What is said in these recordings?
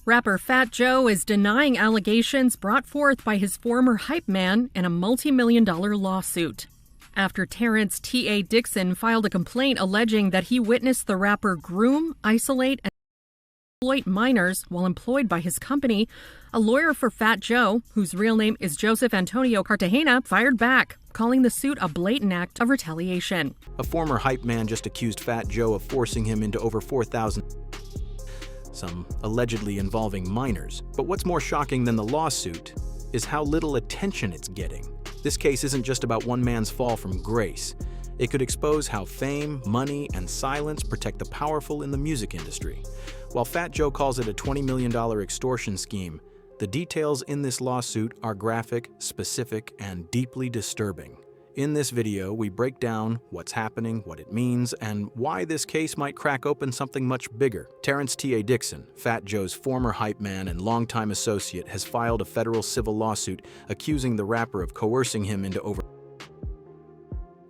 Rapper Fat Joe is denying allegations brought forth by his former hype man in a multi-million-dollar lawsuit. After Terrance T.A. Dixon filed a complaint alleging that he witnessed the rapper groom, isolate, and exploit minors while employed by his company, a lawyer for Fat Joe, whose real name is Joseph Antonio Cartagena, fired back, calling the suit a blatant act of retaliation. A former hype man just accused Fat Joe of forcing him into over 4,000, some allegedly involving minors. But what's more shocking than the lawsuit is how little attention it's getting. This case isn't just about one man's fall from grace. It could expose how fame, money, and silence protect the powerful in the music industry. While Fat Joe calls it a $20 million extortion scheme, the details in this lawsuit are graphic, specific, and deeply disturbing. In this video, we break down what's happening, what it means, and why this case might crack open something much bigger. Terrance T.A. Dixon, Fat Joe's former hype man and longtime associate, has filed a federal civil lawsuit accusing the rapper of coercing him into over.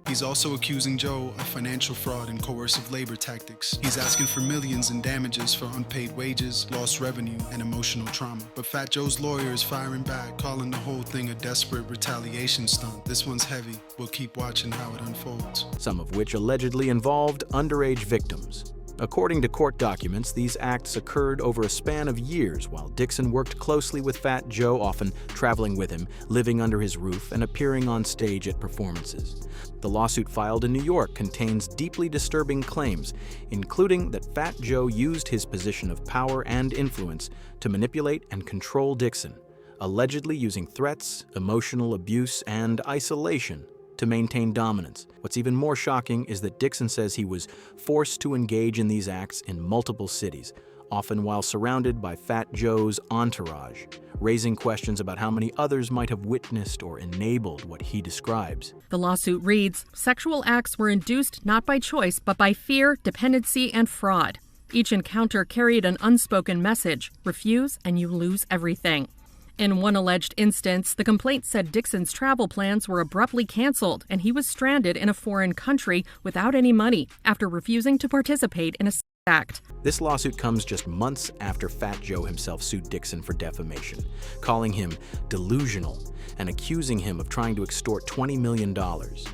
He's also accusing Joe of financial fraud and coercive labor tactics. He's asking for millions in damages for unpaid wages, lost revenue, and emotional trauma. But Fat Joe's lawyer is firing back, calling the whole thing a desperate retaliation stunt. This one's heavy. We'll keep watching how it unfolds. Some of which allegedly involved underage victims. According to court documents, these acts occurred over a span of years while Dixon worked closely with Fat Joe, often traveling with him, living under his roof, and appearing on stage at performances. The lawsuit filed in New York contains deeply disturbing claims, including that Fat Joe used his position of power and influence to manipulate and control Dixon, allegedly using threats, emotional abuse, and isolation to maintain dominance. What's even more shocking is that Dixon says he was forced to engage in these acts in multiple cities, often while surrounded by Fat Joe's entourage, raising questions about how many others might have witnessed or enabled what he describes. The lawsuit reads, sexual acts were induced not by choice, but by fear, dependency, and fraud. Each encounter carried an unspoken message: refuse and you lose everything. In one alleged instance, the complaint said Dixon's travel plans were abruptly canceled and he was stranded in a foreign country without any money after refusing to participate in a sex act. This lawsuit comes just months after Fat Joe himself sued Dixon for defamation, calling him delusional and accusing him of trying to extort $20 million.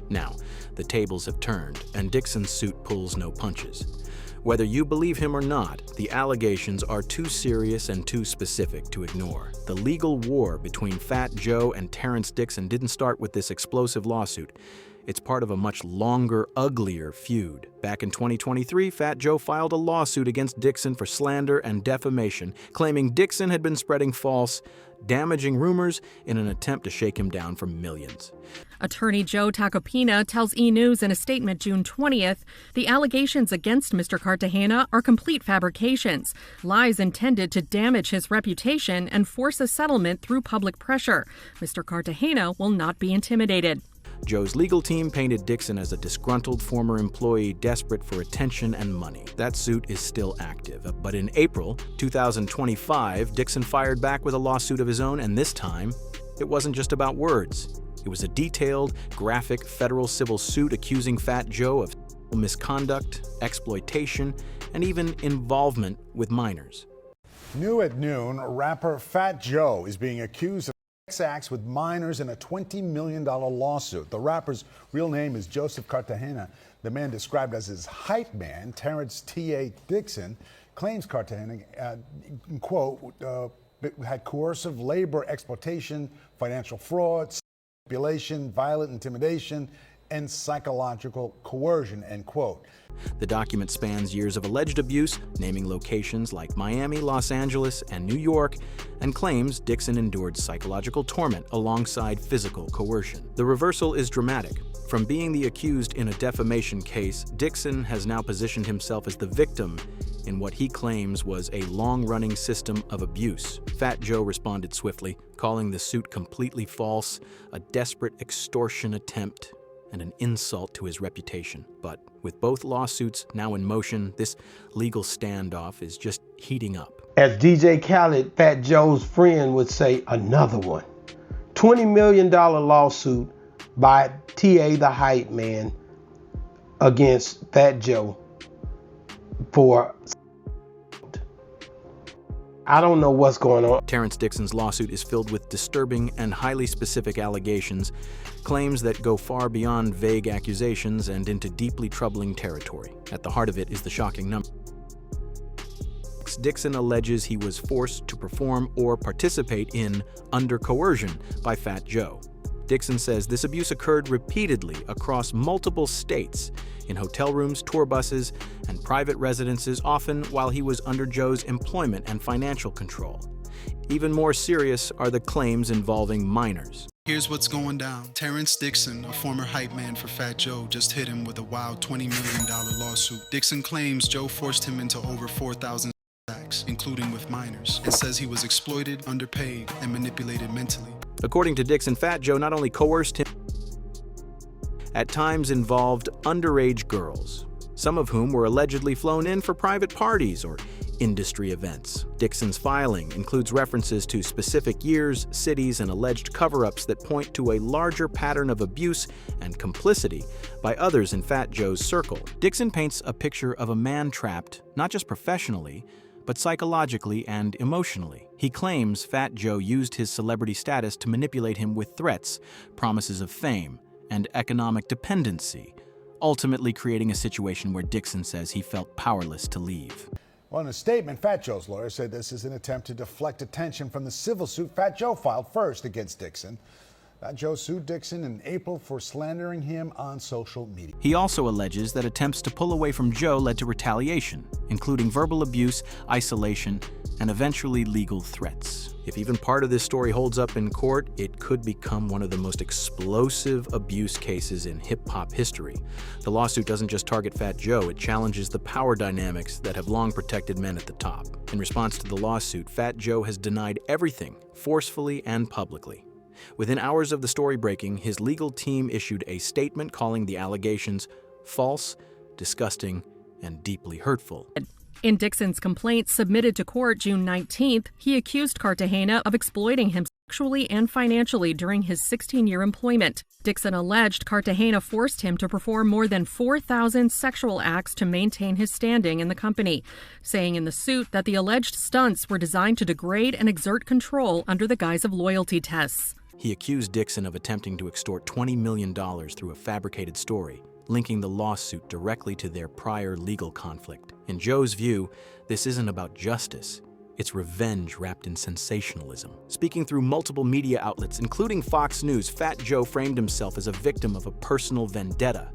Now, the tables have turned and Dixon's suit pulls no punches. Whether you believe him or not, the allegations are too serious and too specific to ignore. The legal war between Fat Joe and Terrance Dixon didn't start with this explosive lawsuit. It's part of a much longer, uglier feud. Back in 2023, Fat Joe filed a lawsuit against Dixon for slander and defamation, claiming Dixon had been spreading false, damaging rumors in an attempt to shake him down for millions. Attorney Joe Tacopina tells E! News in a statement June 20th, the allegations against Mr. Cartagena are complete fabrications, lies intended to damage his reputation and force a settlement through public pressure. Mr. Cartagena will not be intimidated. Joe's legal team painted Dixon as a disgruntled former employee desperate for attention and money. That suit is still active. But in April 2025, Dixon fired back with a lawsuit of his own, and this time, it wasn't just about words. It was a detailed, graphic federal civil suit accusing Fat Joe of misconduct, exploitation, and even involvement with minors. New at noon, rapper Fat Joe is being accused of sex acts with minors in a $20 million lawsuit. The rapper's real name is Joseph Cartagena. The man described as his hype man, Terrance T.A. Dixon, claims Cartagena, quote, had coercive labor exploitation, financial fraud, manipulation, violent intimidation, and psychological coercion, end quote. The document spans years of alleged abuse, naming locations like Miami, Los Angeles, and New York, and claims Dixon endured psychological torment alongside physical coercion. The reversal is dramatic. From being the accused in a defamation case, Dixon has now positioned himself as the victim in what he claims was a long-running system of abuse. Fat Joe responded swiftly, calling the suit completely false, a desperate extortion attempt, and an insult to his reputation. But with both lawsuits now in motion, this legal standoff is just heating up. As DJ Khaled, Fat Joe's friend, would say, another one. $20 million lawsuit by T.A. the Hype Man against Fat Joe for I don't know what's going on. Terrance Dixon's lawsuit is filled with disturbing and highly specific allegations, claims that go far beyond vague accusations and into deeply troubling territory. At the heart of it is the shocking number. Dixon alleges he was forced to perform or participate in under coercion by Fat Joe. Dixon says this abuse occurred repeatedly across multiple states, in hotel rooms, tour buses, and private residences, often while he was under Joe's employment and financial control. Even more serious are the claims involving minors. Here's what's going down. Terrance Dixon, a former hype man for Fat Joe, just hit him with a wild $20 million lawsuit. Dixon claims Joe forced him into over 4,000 acts, including with minors, and says he was exploited, underpaid, and manipulated mentally. According to Dixon, Fat Joe not only coerced him, at times involved underage girls, some of whom were allegedly flown in for private parties or industry events. Dixon's filing includes references to specific years, cities, and alleged cover-ups that point to a larger pattern of abuse and complicity by others in Fat Joe's circle. Dixon paints a picture of a man trapped, not just professionally, but psychologically and emotionally. He claims Fat Joe used his celebrity status to manipulate him with threats, promises of fame, and economic dependency, ultimately creating a situation where Dixon says he felt powerless to leave. Well, in a statement, Fat Joe's lawyer said this is an attempt to deflect attention from the civil suit Fat Joe filed first against Dixon. Fat Joe sued Dixon in April for slandering him on social media. He also alleges that attempts to pull away from Joe led to retaliation, including verbal abuse, isolation, and eventually legal threats. If even part of this story holds up in court, it could become one of the most explosive abuse cases in hip-hop history. The lawsuit doesn't just target Fat Joe, it challenges the power dynamics that have long protected men at the top. In response to the lawsuit, Fat Joe has denied everything, forcefully and publicly. Within hours of the story breaking, his legal team issued a statement calling the allegations false, disgusting, and deeply hurtful. In Dixon's complaint submitted to court June 19th, he accused Cartagena of exploiting him sexually and financially during his 16-year employment. Dixon alleged Cartagena forced him to perform more than 4,000 sexual acts to maintain his standing in the company, saying in the suit that the alleged stunts were designed to degrade and exert control under the guise of loyalty tests. He accused Dixon of attempting to extort $20 million through a fabricated story, linking the lawsuit directly to their prior legal conflict. In Joe's view, this isn't about justice. It's revenge wrapped in sensationalism. Speaking through multiple media outlets, including Fox News, Fat Joe framed himself as a victim of a personal vendetta.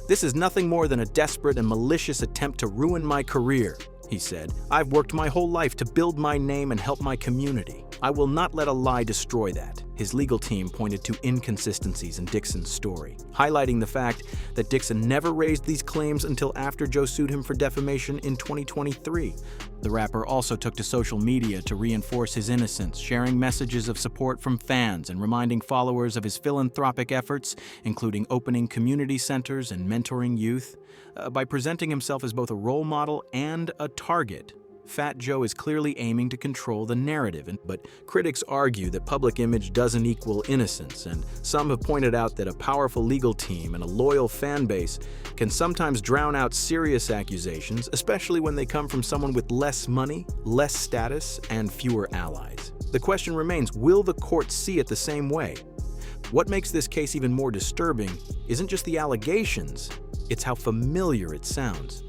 "This is nothing more than a desperate and malicious attempt to ruin my career," he said. "I've worked my whole life to build my name and help my community. I will not let a lie destroy that." His legal team pointed to inconsistencies in Dixon's story, highlighting the fact that Dixon never raised these claims until after Joe sued him for defamation in 2023. The rapper also took to social media to reinforce his innocence, sharing messages of support from fans and reminding followers of his philanthropic efforts, including opening community centers and mentoring youth. By presenting himself as both a role model and a target, Fat Joe is clearly aiming to control the narrative, but critics argue that public image doesn't equal innocence, and some have pointed out that a powerful legal team and a loyal fan base can sometimes drown out serious accusations, especially when they come from someone with less money, less status, and fewer allies. The question remains, will the court see it the same way? What makes this case even more disturbing isn't just the allegations, it's how familiar it sounds.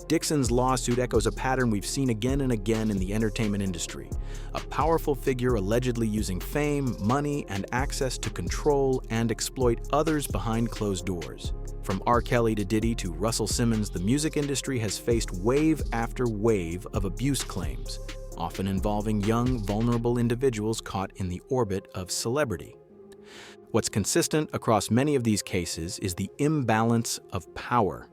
Dixon's lawsuit echoes a pattern we've seen again and again in the entertainment industry. A powerful figure allegedly using fame, money, and access to control and exploit others behind closed doors. From R. Kelly to Diddy to Russell Simmons, the music industry has faced wave after wave of abuse claims, often involving young, vulnerable individuals caught in the orbit of celebrity. What's consistent across many of these cases is the imbalance of power.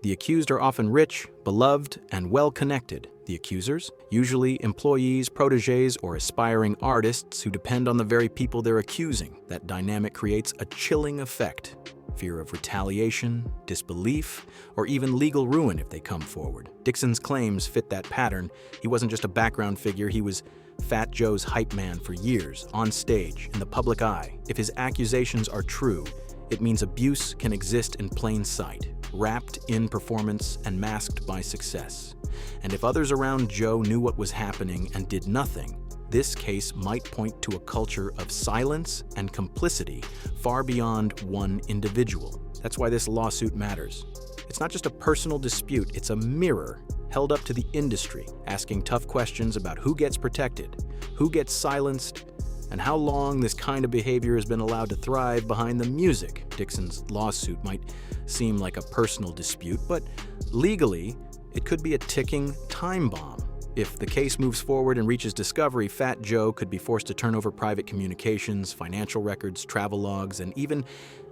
The accused are often rich, beloved, and well-connected. The accusers, usually employees, protégés, or aspiring artists who depend on the very people they're accusing. That dynamic creates a chilling effect. Fear of retaliation, disbelief, or even legal ruin if they come forward. Dixon's claims fit that pattern. He wasn't just a background figure, he was Fat Joe's hype man for years, on stage, in the public eye. If his accusations are true, It means abuse can exist in plain sight, wrapped in performance and masked by success. And if others around Joe knew what was happening and did nothing, this case might point to a culture of silence and complicity far beyond one individual. That's why this lawsuit matters. It's not just a personal dispute, it's a mirror held up to the industry, asking tough questions about who gets protected, who gets silenced, and how long this kind of behavior has been allowed to thrive behind the music. Dixon's lawsuit might seem like a personal dispute, but legally, it could be a ticking time bomb. If the case moves forward and reaches discovery, Fat Joe could be forced to turn over private communications, financial records, travel logs, and even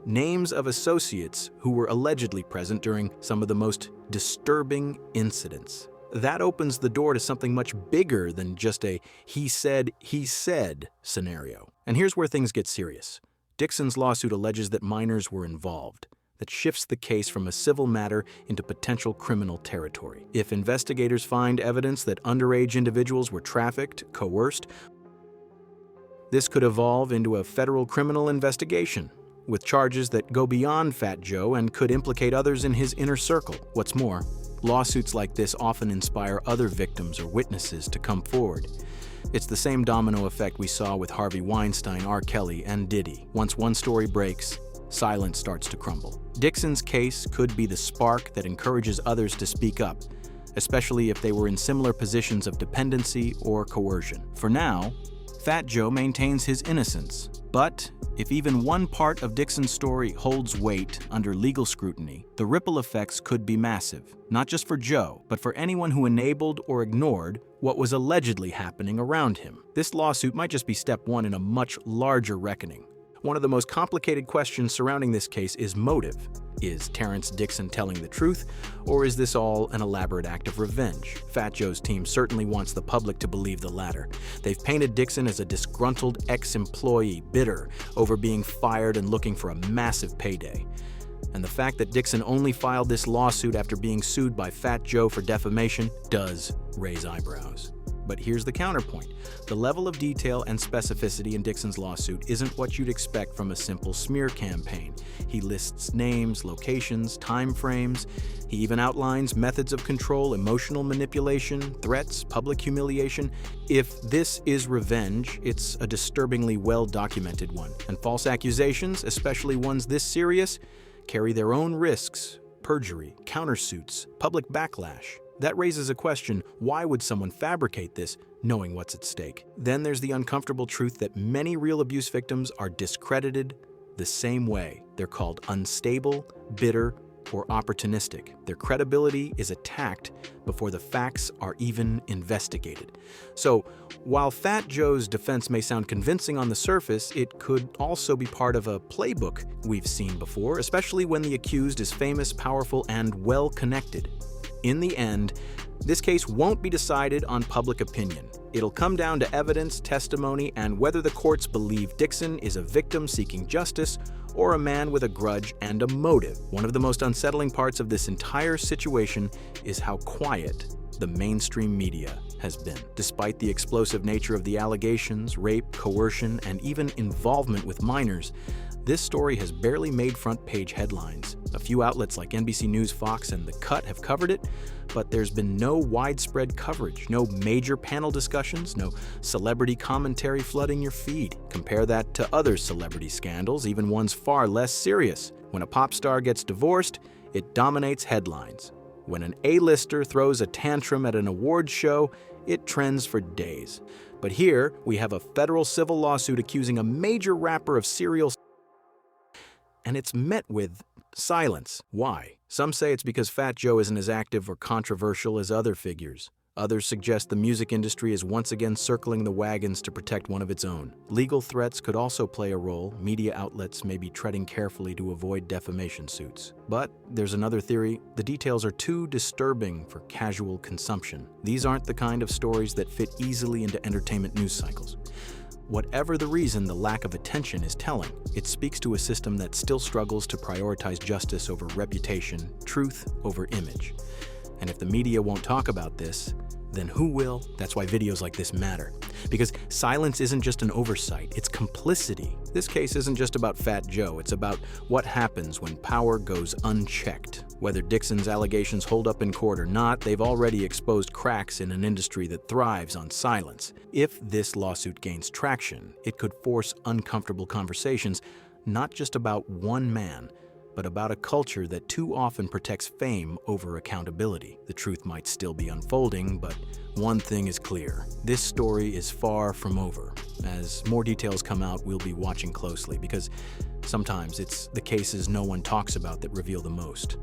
names of associates who were allegedly present during some of the most disturbing incidents. That opens the door to something much bigger than just a he said scenario. And here's where things get serious. Dixon's lawsuit alleges that minors were involved. That shifts the case from a civil matter into potential criminal territory. If investigators find evidence that underage individuals were trafficked, coerced, this could evolve into a federal criminal investigation, with charges that go beyond Fat Joe and could implicate others in his inner circle. What's more, lawsuits like this often inspire other victims or witnesses to come forward. It's the same domino effect we saw with Harvey Weinstein, R. Kelly, and Diddy. Once one story breaks, silence starts to crumble. Dixon's case could be the spark that encourages others to speak up, especially if they were in similar positions of dependency or coercion. For now, Fat Joe maintains his innocence, but if even one part of Dixon's story holds weight under legal scrutiny, the ripple effects could be massive, not just for Joe, but for anyone who enabled or ignored what was allegedly happening around him. This lawsuit might just be step one in a much larger reckoning. One of the most complicated questions surrounding this case is motive. Is Terrance Dixon telling the truth, or is this all an elaborate act of revenge? Fat Joe's team certainly wants the public to believe the latter. They've painted Dixon as a disgruntled ex-employee, bitter over being fired and looking for a massive payday. And the fact that Dixon only filed this lawsuit after being sued by Fat Joe for defamation does raise eyebrows. But here's the counterpoint. The level of detail and specificity in Dixon's lawsuit isn't what you'd expect from a simple smear campaign. He lists names, locations, time frames. He even outlines methods of control, emotional manipulation, threats, public humiliation. If this is revenge, it's a disturbingly well-documented one. And false accusations, especially ones this serious, carry their own risks: perjury, countersuits, public backlash. That raises a question: why would someone fabricate this, knowing what's at stake? Then there's the uncomfortable truth that many real abuse victims are discredited the same way. They're called unstable, bitter, or opportunistic. Their credibility is attacked before the facts are even investigated. So, while Fat Joe's defense may sound convincing on the surface, it could also be part of a playbook we've seen before, especially when the accused is famous, powerful, and well-connected. In the end, this case won't be decided on public opinion. It'll come down to evidence, testimony, and whether the courts believe Dixon is a victim seeking justice or a man with a grudge and a motive. One of the most unsettling parts of this entire situation is how quiet the mainstream media has been. Despite the explosive nature of the allegations, rape, coercion, and even involvement with minors, this story has barely made front-page headlines. A few outlets like NBC News, Fox, and The Cut have covered it, but there's been no widespread coverage, no major panel discussions, no celebrity commentary flooding your feed. Compare that to other celebrity scandals, even ones far less serious. When a pop star gets divorced, it dominates headlines. When an A-lister throws a tantrum at an awards show, it trends for days. But here, we have a federal civil lawsuit accusing a major rapper of serial, and it's met with silence. Why? Some say it's because Fat Joe isn't as active or controversial as other figures. Others suggest the music industry is once again circling the wagons to protect one of its own. Legal threats could also play a role. Media outlets may be treading carefully to avoid defamation suits. But there's another theory. The details are too disturbing for casual consumption. These aren't the kind of stories that fit easily into entertainment news cycles. Whatever the reason, the lack of attention is telling. It speaks to a system that still struggles to prioritize justice over reputation, truth over image. And if the media won't talk about this, then who will? That's why videos like this matter. Because silence isn't just an oversight, it's complicity. This case isn't just about Fat Joe, it's about what happens when power goes unchecked. Whether Dixon's allegations hold up in court or not, they've already exposed cracks in an industry that thrives on silence. If this lawsuit gains traction, it could force uncomfortable conversations, not just about one man, but about a culture that too often protects fame over accountability. The truth might still be unfolding, but one thing is clear. This story is far from over. As more details come out, we'll be watching closely because sometimes it's the cases no one talks about that reveal the most.